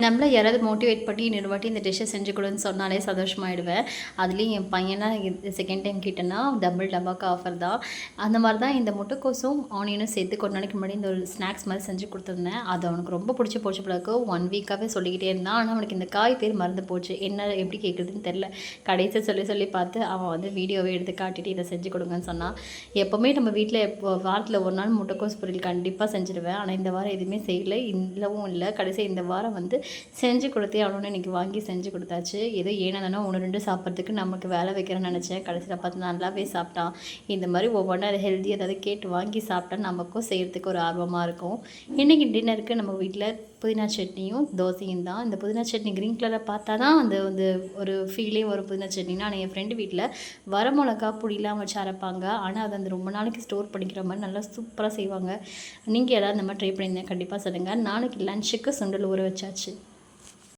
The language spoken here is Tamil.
நம்மள யாராவது மோட்டிவேட் பண்ணி இன்னொரு வாட்டி இந்த டிஷ்ஷை செஞ்சு கொடுன்னு சொன்னாலே சந்தோஷமாயிடுவேன். அதுலேயும் என் பையனா செகண்ட் டைம் கேட்டேன்னா டபுள் டபாக்கா ஆஃபர் தான். அந்த மாதிரி தான் இந்த முட்டைக்கோசும் ஆனியனும் சேர்த்து கொஞ்ச நாளைக்கு முன்னாடி இந்த ஒரு ஸ்நாக்ஸ் மாதிரி செஞ்சு கொடுத்துருந்தேன். அது அவனுக்கு ரொம்ப பிடிச்சி போச்சு பிள்ளைக்கு. 1 வீக்காகவே சொல்லிக்கிட்டே இருந்தான். ஆனால் அவனுக்கு இந்த காய் பேர் மறந்து போச்சு. என்ன எப்படி கேட்குறதுன்னு தெரில. கடைசியாக சொல்லி சொல்லி பார்த்து அவன் வந்து வீடியோவை எடுத்து காட்டிட்டு இதை செஞ்சு கொடுங்கன்னு சொன்னான். எப்போவுமே நம்ம வீட்டில் வாரத்தில் ஒரு நாள் முட்டைக்கோஸ் பொரியல் கண்டிப்பாக செஞ்சுடுவேன். ஆனால் இந்த வாரம் எதுவுமே செய்யலை, இல்லவும் இல்லை. கடைசியாக இந்த வாரம் வந்து செஞ்சு கொடுத்தே அவனோட இன்றைக்கி வாங்கி செஞ்சு கொடுத்தாச்சு. ஏதோ ஏன்னா 1-2 சாப்பிட்றதுக்கு நமக்கு வேலை வைக்கிறேன்னு நினச்சேன். கடைசியில் பார்த்து நல்லாவே சாப்பிட்டான். இந்த மாதிரி ஒவ்வொன்றா அதை ஹெல்த்தி ஏதாவது கேட்டு வாங்கி சாப்பிட்டா நமக்கும் செய்கிறதுக்கு ஒரு ஆர்வமாக இருக்கும். இன்றைக்கி டின்னருக்கு நம்ம வீட்டில் புதினா சட்னியும் தோசையும் தான். இந்த புதினா சட்னி க்ரீன் கலரை பார்த்தா தான் அந்த வந்து ஒரு ஃபீலே வரும் புதினா சட்னினா. ஆனால் என் ஃப்ரெண்டு வீட்டில் வரமிளகா பொடியெலாம் வச்சு அரைப்பாங்க. ஆனால் அதை அந்த ரொம்ப நாளைக்கு ஸ்டோர் பண்ணிக்கிற மாதிரி நல்லா சூப்பராக செய்வாங்க. நீங்கள் ஏதாவது இந்த மாதிரி ட்ரை பண்ணியிருந்தேன் கண்டிப்பாக சொல்லுங்கள். நாளைக்கு லஞ்சுக்கு சுண்டல் ஊற வச்சாச்சு.